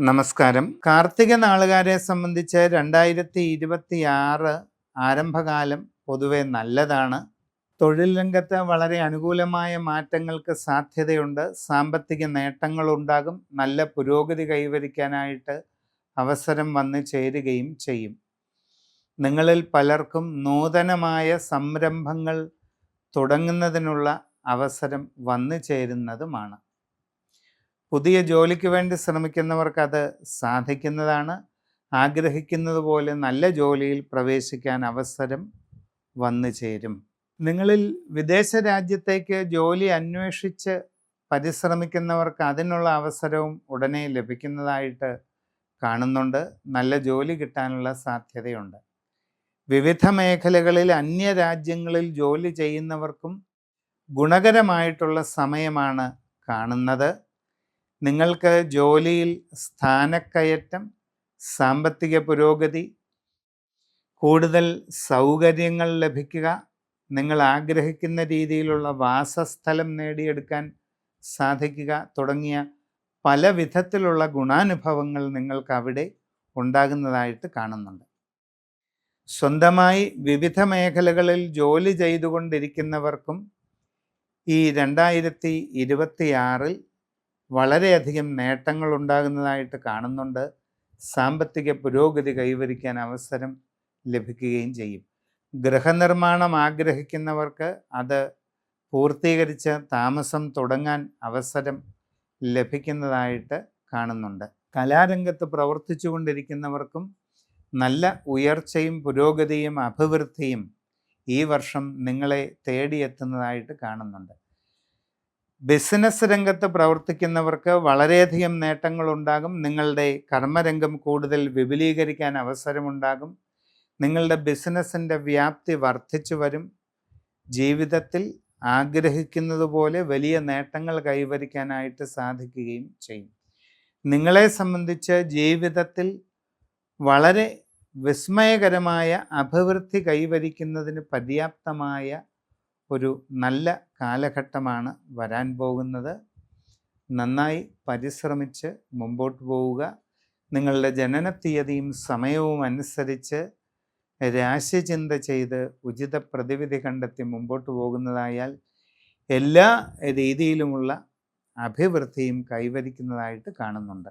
നമസ്കാരം. കാർത്തിക നാളുകാരെ സംബന്ധിച്ച് 2026 ആരംഭകാലം പൊതുവെ നല്ലതാണ്. തൊഴിൽ രംഗത്ത് വളരെ അനുകൂലമായ മാറ്റങ്ങൾക്ക് സാധ്യതയുണ്ട്. സാമ്പത്തിക നേട്ടങ്ങളുണ്ടാകും. നല്ല പുരോഗതി കൈവരിക്കാനായിട്ട് അവസരം വന്നു ചേരുകയും ചെയ്യും. നിങ്ങളിൽ പലർക്കും നൂതനമായ സംരംഭങ്ങൾ തുടങ്ങുന്നതിനുള്ള അവസരം വന്നു ചേരുന്നതുമാണ്. പുതിയ ജോലിക്ക് വേണ്ടി ശ്രമിക്കുന്നവർക്ക് അത് സാധിക്കുന്നതാണ്. ആഗ്രഹിക്കുന്നത് പോലെ നല്ല ജോലിയിൽ പ്രവേശിക്കാൻ അവസരം വന്നു ചേരും. നിങ്ങളിൽ വിദേശ രാജ്യത്തേക്ക് ജോലി അന്വേഷിച്ച് പരിശ്രമിക്കുന്നവർക്ക് അതിനുള്ള അവസരവും ഉടനെ ലഭിക്കുന്നതായിട്ട് കാണുന്നുണ്ട്. നല്ല ജോലി കിട്ടാനുള്ള സാധ്യതയുണ്ട്. വിവിധ മേഖലകളിൽ അന്യരാജ്യങ്ങളിൽ ജോലി ചെയ്യുന്നവർക്കും ഗുണകരമായിട്ടുള്ള സമയമാണ് കാണുന്നത്. നിങ്ങൾക്ക് ജോലിയിൽ സ്ഥാനക്കയറ്റം, സാമ്പത്തിക പുരോഗതി, കൂടുതൽ സൗകര്യങ്ങൾ ലഭിക്കുക, നിങ്ങൾ ആഗ്രഹിക്കുന്ന രീതിയിലുള്ള വാസസ്ഥലം നേടിയെടുക്കാൻ സാധിക്കുക തുടങ്ങിയ പല വിധത്തിലുള്ള ഗുണാനുഭവങ്ങൾ നിങ്ങൾക്ക് അവിടെ ഉണ്ടാകുന്നതായിട്ട് കാണുന്നുണ്ട്. സ്വന്തമായി വിവിധ മേഖലകളിൽ ജോലി ചെയ്തുകൊണ്ടിരിക്കുന്നവർക്കും ഈ 2026 വളരെയധികം നേട്ടങ്ങൾ ഉണ്ടാകുന്നതായിട്ട് കാണുന്നുണ്ട്. സാമ്പത്തിക പുരോഗതി കൈവരിക്കാൻ അവസരം ലഭിക്കുകയും ചെയ്യും. ഗൃഹനിർമ്മാണം ആഗ്രഹിക്കുന്നവർക്ക് അത് പൂർത്തീകരിച്ച് താമസം തുടങ്ങാൻ അവസരം ലഭിക്കുന്നതായിട്ട് കാണുന്നുണ്ട്. കലാരംഗത്ത് പ്രവർത്തിച്ചു കൊണ്ടിരിക്കുന്നവർക്കും നല്ല ഉയർച്ചയും പുരോഗതിയും അഭിവൃദ്ധിയും ഈ വർഷം നിങ്ങളെ തേടിയെത്തുന്നതായിട്ട് കാണുന്നുണ്ട്. ബിസിനസ് രംഗത്ത് പ്രവർത്തിക്കുന്നവർക്ക് വളരെയധികം നേട്ടങ്ങളുണ്ടാകും. നിങ്ങളുടെ കർമ്മരംഗം കൂടുതൽ വിപുലീകരിക്കാൻ അവസരമുണ്ടാകും. നിങ്ങളുടെ ബിസിനസ്സിൻ്റെ വ്യാപ്തി വർദ്ധിച്ചു വരും. ജീവിതത്തിൽ ആഗ്രഹിക്കുന്നത് പോലെ വലിയ നേട്ടങ്ങൾ കൈവരിക്കാനായിട്ട് സാധിക്കുകയും ചെയ്യും. നിങ്ങളെ സംബന്ധിച്ച് ജീവിതത്തിൽ വളരെ വിസ്മയകരമായ അഭിവൃദ്ധി കൈവരിക്കുന്നതിന് പര്യാപ്തമായ ഒരു നല്ല കാലഘട്ടമാണ് വരാൻ പോകുന്നത്. നന്നായി പരിശ്രമിച്ച് മുമ്പോട്ട് പോവുക. നിങ്ങളുടെ ജനനത്തീയതിയും സമയവും അനുസരിച്ച് രാശിചിന്ത ചെയ്ത് ഉചിത പ്രതിവിധി കണ്ടെത്തി മുമ്പോട്ട് പോകുന്നതായാൽ എല്ലാ രീതിയിലുമുള്ള അഭിവൃദ്ധിയും കൈവരിക്കുന്നതായിട്ട് കാണുന്നുണ്ട്.